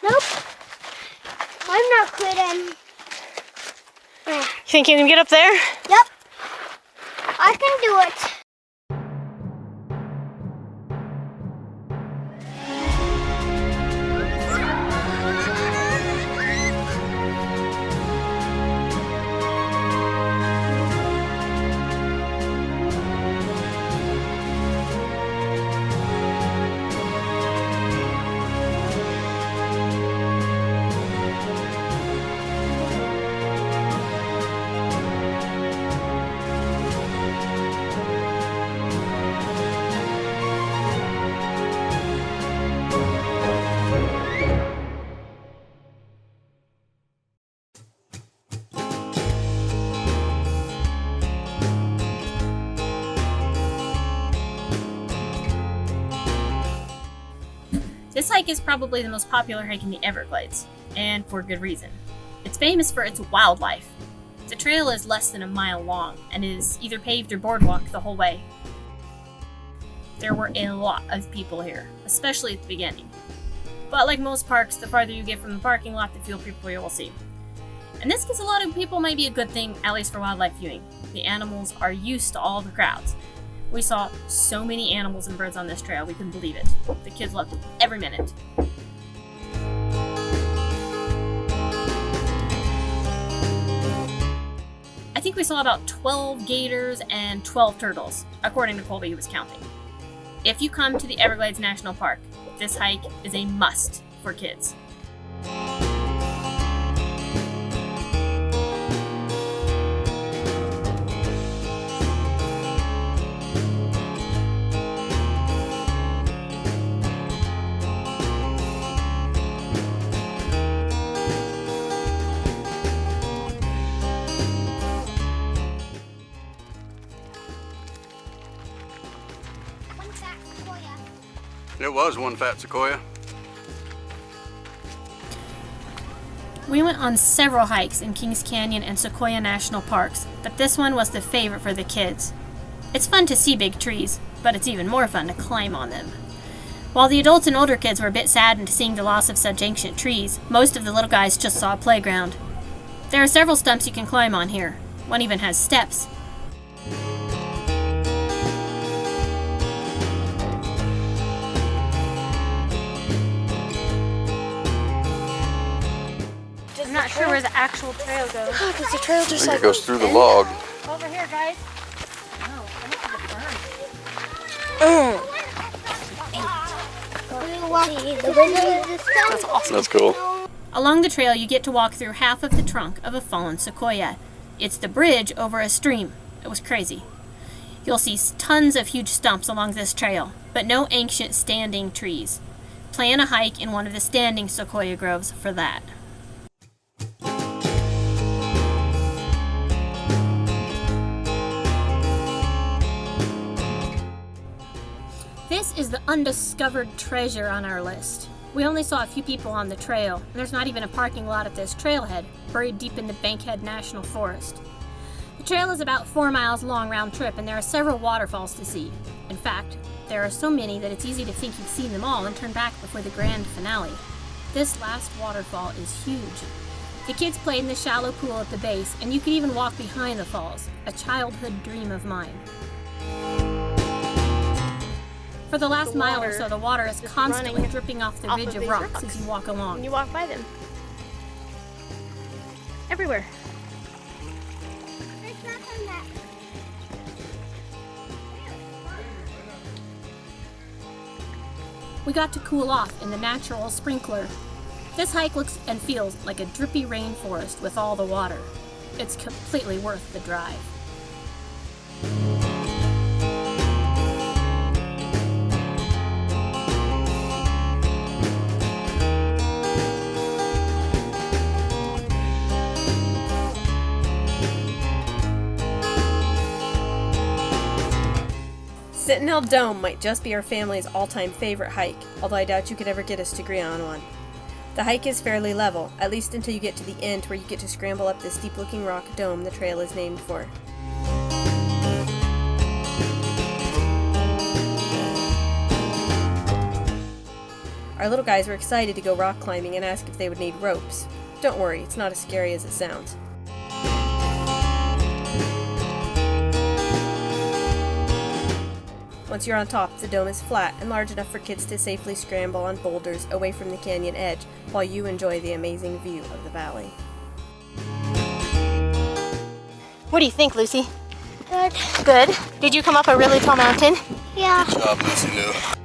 Nope. I'm not quitting. You think you can get up there? Yep. I can do it. This hike is probably the most popular hike in the Everglades, and for good reason. It's famous for its wildlife. The trail is less than a mile long and is either paved or boardwalk the whole way. There were a lot of people here, especially at the beginning. But like most parks, the farther you get from the parking lot, the fewer people you will see. And this gets a lot of people might be a good thing, at least for wildlife viewing. The animals are used to all the crowds. We saw so many animals and birds on this trail, we couldn't believe it. The kids loved every minute. I think we saw about 12 gators and 12 turtles, according to Colby, who was counting. If you come to the Everglades National Park, this hike is a must for kids. It was one fat sequoia. We went on several hikes in Kings Canyon and Sequoia National Parks, but this one was the favorite for the kids. It's fun to see big trees, but it's even more fun to climb on them. While the adults and older kids were a bit saddened seeing the loss of such ancient trees, most of the little guys just saw a playground. There are several stumps you can climb on here. One even has steps. I'm not sure where the actual trail goes. Does the trail just I think it goes through the log. Over here, guys. That's awesome. That's cool. Along the trail, you get to walk through half of the trunk of a fallen sequoia. It's the bridge over a stream. It was crazy. You'll see tons of huge stumps along this trail, but no ancient standing trees. Plan a hike in one of the standing sequoia groves for that. This is the undiscovered treasure on our list. We only saw a few people on the trail, and there's not even a parking lot at this trailhead, buried deep in the Bankhead National Forest. The trail is about 4 miles long round trip, and there are several waterfalls to see. In fact, there are so many that it's easy to think you've seen them all and turn back before the grand finale. This last waterfall is huge. The kids played in the shallow pool at the base, and you could even walk behind the falls, a childhood dream of mine. For the last mile or so, the water is constantly dripping off the ridge of rocks as you walk along. When you walk by them. Everywhere. We got to cool off in the natural sprinkler. This hike looks and feels like a drippy rainforest with all the water. It's completely worth the drive. Sentinel Dome might just be our family's all-time favorite hike, although I doubt you could ever get us to agree on one. The hike is fairly level, at least until you get to the end where you get to scramble up this steep-looking rock dome the trail is named for. Our little guys were excited to go rock climbing and asked if they would need ropes. Don't worry, it's not as scary as it sounds. Once you're on top, the dome is flat and large enough for kids to safely scramble on boulders away from the canyon edge while you enjoy the amazing view of the valley. What do you think, Lucy? Good. Good. Did you come up a really tall mountain? Yeah. Good job, Lucy Lou.